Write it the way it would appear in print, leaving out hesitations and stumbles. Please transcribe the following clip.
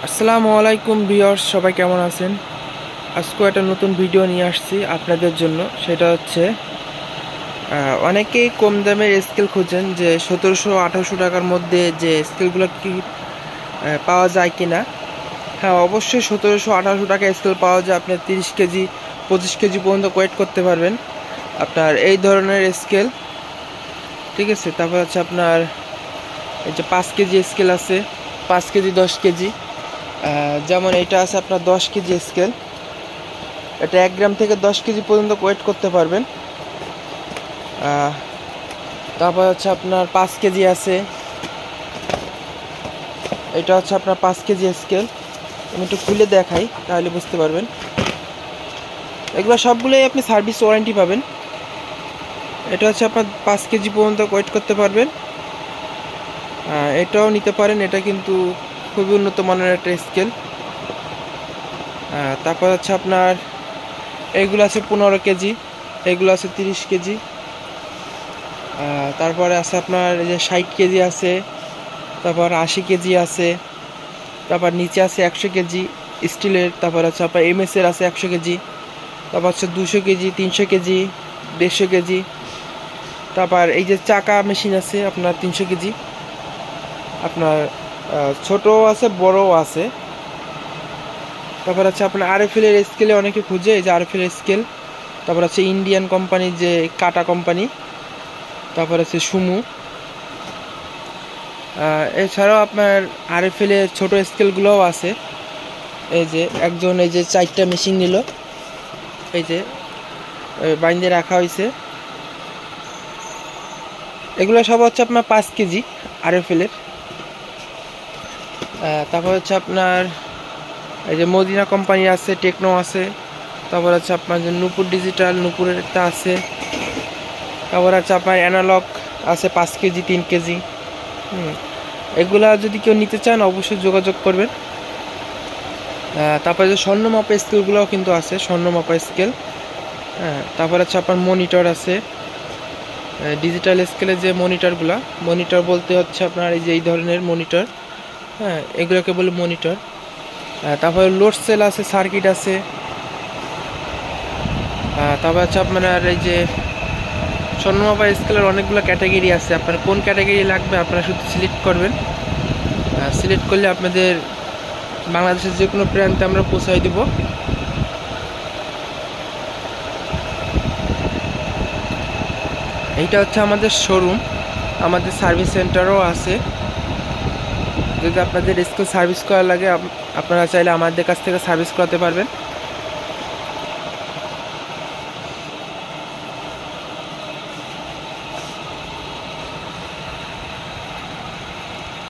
আসসালামু আলাইকুম ভিউয়ার্স, সবাই কেমন আছেন? আজকে একটা নতুন ভিডিও নিয়ে আসছি আপনাদের জন্য। সেটা হচ্ছে অনেকেই কম দামের স্কেল খুঁজেন, যে 1700-1800 টাকার মধ্যে যে স্কেলগুলো কি পাওয়া যায় কিনা। হ্যাঁ, অবশ্যই 1700-1800 টাকা স্কেল পাওয়া যায়। আপনার 30 কেজি 25 কেজি পর্যন্ত ওয়েট করতে পারবেন আপনার এই ধরনের স্কেল, ঠিক আছে। তারপর হচ্ছে আপনার এই যে 5 কেজি স্কেল আছে, 5 কেজি 10 কেজি। যেমন এটা আছে আপনার 10 কেজি স্কেল, এটা 1 গ্রাম থেকে 10 কেজি পর্যন্ত ওয়েট করতে পারবেন। তারপর হচ্ছে আপনার 5 কেজি আছে, এটা হচ্ছে আপনার 5 কেজি স্কেল। আমি একটু খুলে দেখাই তাহলে বুঝতে পারবেন। এগুলো সবগুলোই আপনি সার্ভিস ওয়ারেন্টি পাবেন। এটা হচ্ছে আপনার 5 কেজি পর্যন্ত ওয়েট করতে পারবেন। এটাও নিতে পারেন, এটা কিন্তু খুবই উন্নত মানের একটা স্কেল। তারপর হচ্ছে আপনার এগুলো আছে 15 কেজি, এগুলো আছে 30 কেজি। তারপরে আছে আপনার এই যে 60 কেজি আছে, তারপর 80 কেজি আছে, তারপর নিচে আছে 100 কেজি স্টিলের। তারপর আছে আপনার এমএস এর আছে 100 কেজি, তারপর হচ্ছে 200 কেজি, 300 কেজি, 150 কেজি। তারপর এই যে চাকা মেশিন আছে আপনার 300 কেজি। আপনার ছোটও আছে, বড়ও আছে। তারপর আছে আপনার আরএফএল এর স্কেলে অনেকে খুঁজে, এই যে আরএফএল এর স্কেল। তারপর আছে ইন্ডিয়ান কোম্পানির যে কাটা কোম্পানি, তারপর আছে সুমু। এছাড়াও আপনার আরএফএল এর ছোটো স্কেলগুলোও আছে। এই যে একজন এই যে 4টা মেশিন নিল, এই যে বাইন্দে রাখা হয়েছে। এগুলো সব হচ্ছে আপনার 5 কেজি আরএফএল এর। তারপর হচ্ছে আপনার এই যে মদিনা কোম্পানি আছে, টেকনো আছে। তারপর হচ্ছে আপনার যে নূপুর ডিজিটাল, নূপুরের একটা আছে। তারপর হচ্ছে আপনার অ্যানালগ আছে 5 কেজি, 3 কেজি। এগুলা যদি কেউ নিতে চান অবশ্যই যোগাযোগ করবেন। তারপরে যে স্বর্ণ মাপা স্কেলগুলোও কিন্তু আছে, স্বর্ণ মাপা স্কেল। তারপর হচ্ছে আপনার মনিটর আছে, ডিজিটাল স্কেলের যে মনিটরগুলো। মনিটর বলতে হচ্ছে আপনার এই যে এই ধরনের মনিটর, এগুলোকে বলে মনিটর। তারপরে লোড সেল আছে, সার্কিট আছে। তারপর হচ্ছে আপনার এই যে স্বর্ণমাপা স্কেলের অনেকগুলো ক্যাটাগরি আছে। আপনার কোন ক্যাটাগরি লাগবে আপনারা শুধু সিলেক্ট করবেন। সিলেক্ট করলে আপনাদের বাংলাদেশের যে কোনো প্রান্তে আমরা পৌঁছাই দেব। এইটা হচ্ছে আমাদের শোরুম, আমাদের সার্ভিস সেন্টারও আছে। যদি আপনাদের স্কেল সার্ভিস করা লাগে আপনারা চাইলে আমাদের কাছ থেকে সার্ভিস করাতে পারবেন।